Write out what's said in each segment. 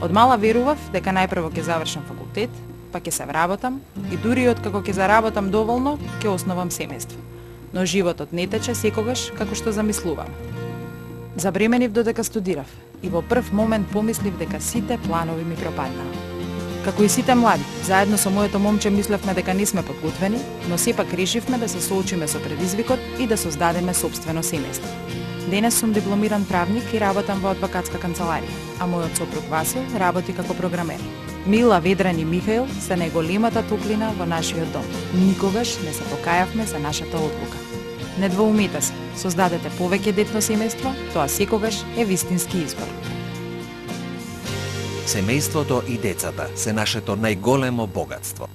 Од мала верував дека најпрво ќе завршам факултет, па ќе се вработам и дури откако ќе заработам доволно, ќе основам семејство. Но животот не тече секогаш како што замислувам. Забременив додека студирав и во прв момент помислив дека сите планови ми пропаднаа. Како и сите млади, заедно со моето момче мислевме дека не сме подготвени, но сепак решивме да се соочиме со предизвикот и да создадеме сопствено семејство. Денес сум дипломиран правник и работам во адвокатска канцеларија, а мојот сопруг Васил работи како програмер. Мила, Ведран и Михаил се најголемата топлина во нашиот дом. Никогаш не се покајавме за нашата одлука. Не двоумете се, создадете повеќе детно семејство, тоа секогаш е вистински избор. Семејството и децата се нашето најголемо богатство.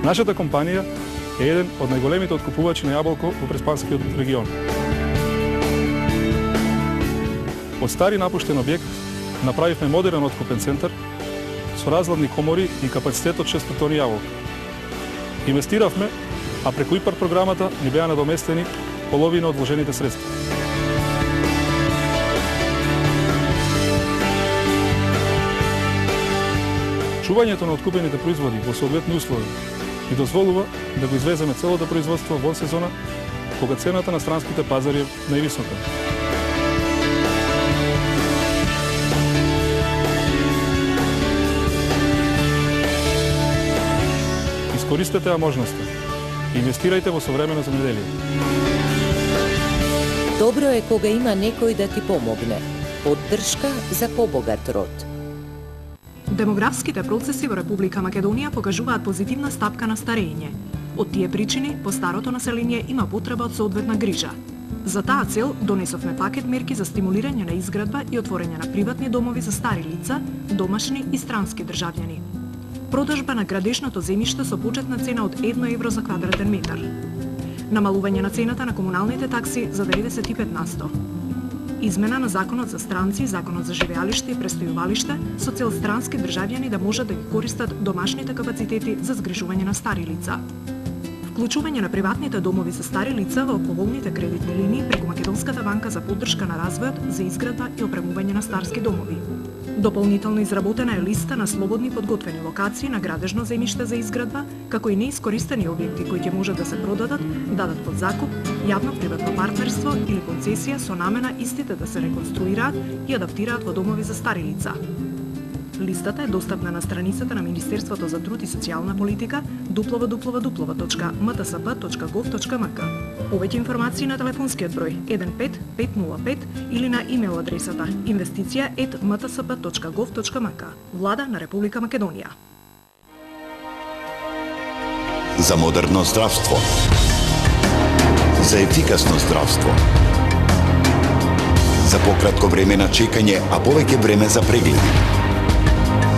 Нашата компанија е еден од најголемите откупувачи на јаболко во Преспанскиот регион. Од стари напуштен објект направивме модерен откупен центар со разладни комори и капацитет од 600 тони јаболка. Инвестиравме, а преку ИПАР програмата ни беа надоместени половина од вложените средства. Чувањето на откупените производи во соодветни услови ни дозволува да го извеземе целото производство во сезона, кога цената на странските пазари е највисока. Искористете ја можноста. Инвестирајте во современо земјоделие. Добро е кога има некој да ти помогне. Поддршка за побогат род. Демографските процеси во Република Македонија покажуваат позитивна стапка на старење. Од тие причини, постарото население има потреба од соодветна грижа. За таа цел донесовме пакет мерки за стимулирање на изградба и отворање на приватни домови за стари лица, домашни и странски државјани. Продажба на градешното земјиште со почетна цена од 1 евро за квадратен метар. Намалување на цената на комуналните такси за 95%. Измена на Законот за странци, Законот за живеалиште и престојувалиште со цел странски државјани да можат да ги користат домашните капацитети за згрижување на стари лица. Вклучување на приватните домови за стари лица во поволните кредитни линии преку Македонската банка за поддршка на развојот за изградба и опремување на старски домови. Дополнително изработена е листа на слободни подготвени локации на градежно земјиште за изградба, како и неискористени објекти кои ќе можат да се продадат, дадат под закуп, јавно-приватно партнерство или концесија со намена истите да се реконструираат и адаптираат во домови за стари лица. Листата е достапна на страницата на Министерството за труд и социјална политика www.mtsb.gov.mk. Повеќе информации на телефонскиот број 15505 или на имейл адресата investicija@mtsb.gov.mk. Влада на Република Македонија. За модерно здравство. За ефикасно здравство. За пократко време на чекање, а повеќе време за прегледи.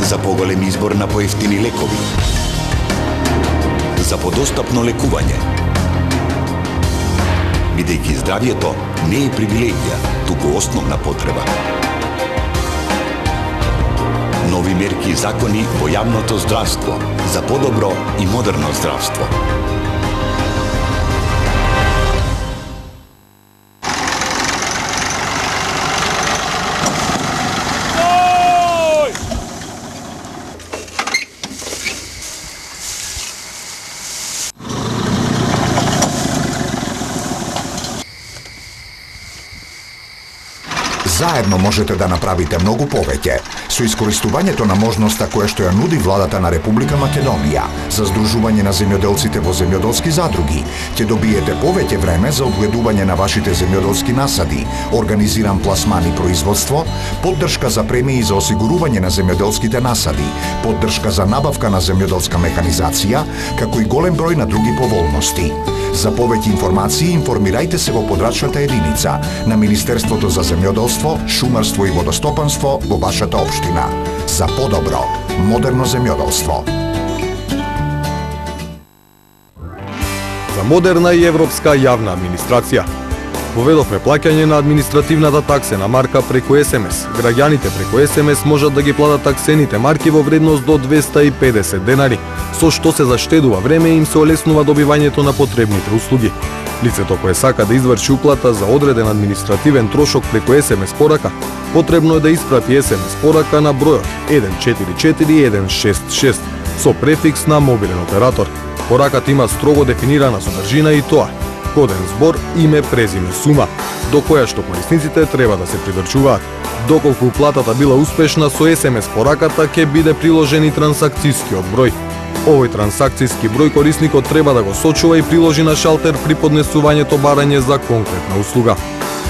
За поголем избор на поевтини лекови. За подостапно лекување. Бидејќи здравјето не е привилегија, туку основна потреба. Нови мерки и закони во јавното здравство за подобро и модерно здравство. Заедно можете да направите многу повеќе со искористувањето на можноста која што ја нуди владата на Република Македонија за здружување на земјоделците во земјоделски задруги. Ќе добиете повеќе време за одгледување на вашите земјоделски насади, организиран пласман и производство, поддршка за премии за осигурување на земјоделските насади, поддршка за набавка на земјоделска механизација, како и голем број на други поволности. За повеќе информации информирајте се во подрачната единица на Министерството за земјоделство, шумарство и водостопанство во вашата општина. За подобро, модерно земјоделство. За модерна и европска јавна администрација. Воведовме плаќање на административната таксена марка преку СМС. Граѓаните преку СМС можат да ги платат таксените марки во вредност до 250 денари, со што се заштедува време и им се олеснува добивањето на потребните услуги. Лицето кое сака да изврши уплата за одреден административен трошок преку СМС порака, потребно е да испрати СМС порака на бројот 144166 со префикс на мобилен оператор. Пораката има строго дефинирана содржина и тоа: коден збор, име, презиме, сума, до која што корисниците треба да се придржуваат. Доколку уплатата била успешна, со СМС пораката ќе биде приложен и трансакцијскиот број. Овој трансакцијски број корисникот треба да го сочува и приложи на шалтер при поднесувањето барање за конкретна услуга.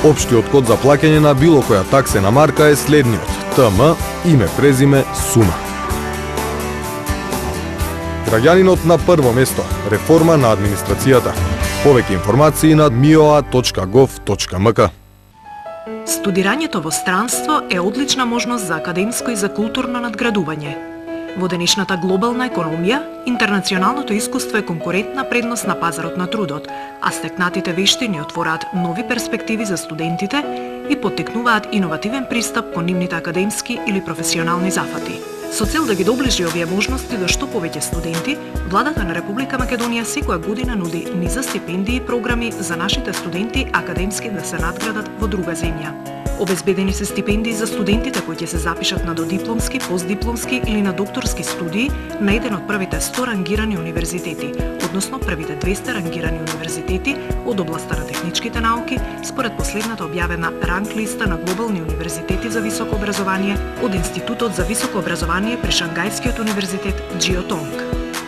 Општиот код за плаќање на било која таксена марка е следниот: ТМ, име, презиме, сума. Граѓанинот на прво место. Реформа на администрацијата. Повеќе информации на mioa.gov.mk. Студирањето во странство е одлична можност за академско и за културно надградување. Во денешната глобална економија, интернационалното искуство е конкурентна предност на пазарот на трудот, а стекнатите вештини отвораат нови перспективи за студентите и поттикнуваат иновативен пристап кон нивните академски или професионални зафати. Со цел да ги доближи овие можности до што повеќе студенти, владата на Република Македонија секоја година нуди низа стипендии и програми за нашите студенти академски да се надградат во друга земја. Обезбедени се стипендии за студентите кои ќе се запишат на додипломски, постдипломски или на докторски студии на еден од првите 100 рангирани универзитети, односно првите 200 рангирани универзитети од областа на техничките науки, според последната објавена ранг листа на глобални универзитети за високо образование од Институтот за високо образование при Шангајскиот универзитет Џио Тонг.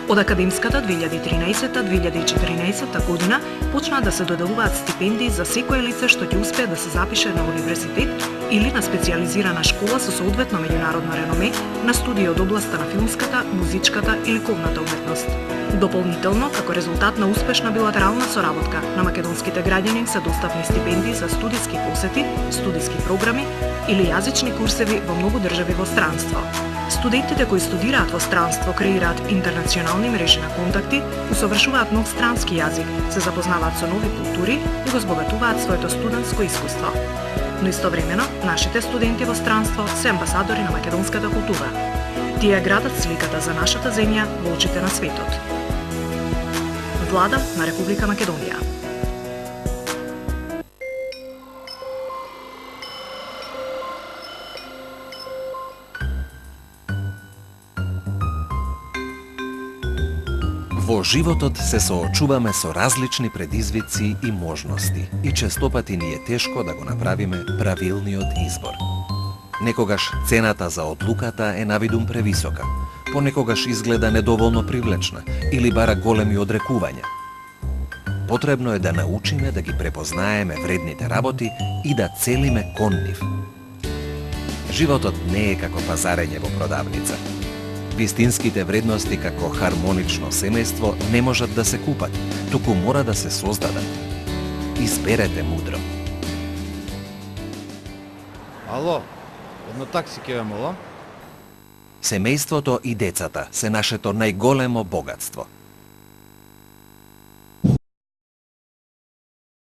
Од академската 2013-2014 година почнаа да се доделуваат стипендии за секое лице што ќе успее да се запише на универзитет или на специјализирана школа со соодветно меѓународно реноме на студии од областа на филмската, музичката и ликовната уметност. Дополнително, како резултат на успешна билатерална соработка, на македонските граѓани се достапни стипендии за студиски посети, студиски програми или јазични курсеви во многу држави во странство. Студентите кои студираат во странство креираат интернационални мрежи на контакти, усовршуваат нов странски јазик, се запознаваат со нови култури и го збогатуваат своето студентско искуство. Но истовремено, нашите студенти во странство се амбасадори на македонската култура. Тие градат сликата за нашата земја во очите на светот. Влада на Република Македонија. Во животот се соочуваме со различни предизвици и можности и честопати ни е тешко да го направиме правилниот избор. Некогаш цената за одлуката е навидум превисока, понекогаш изгледа недоволно привлечна или бара големи одрекувања. Потребно е да научиме да ги препознаеме вредните работи и да целиме кон нив. Животот не е како пазарење во продавница. Вистинските вредности како хармонично семејство не можат да се купат, туку мора да се создадат. Изберете мудро. Ало, едно такси ќе ве молам? Семејството и децата се нашето најголемо богатство.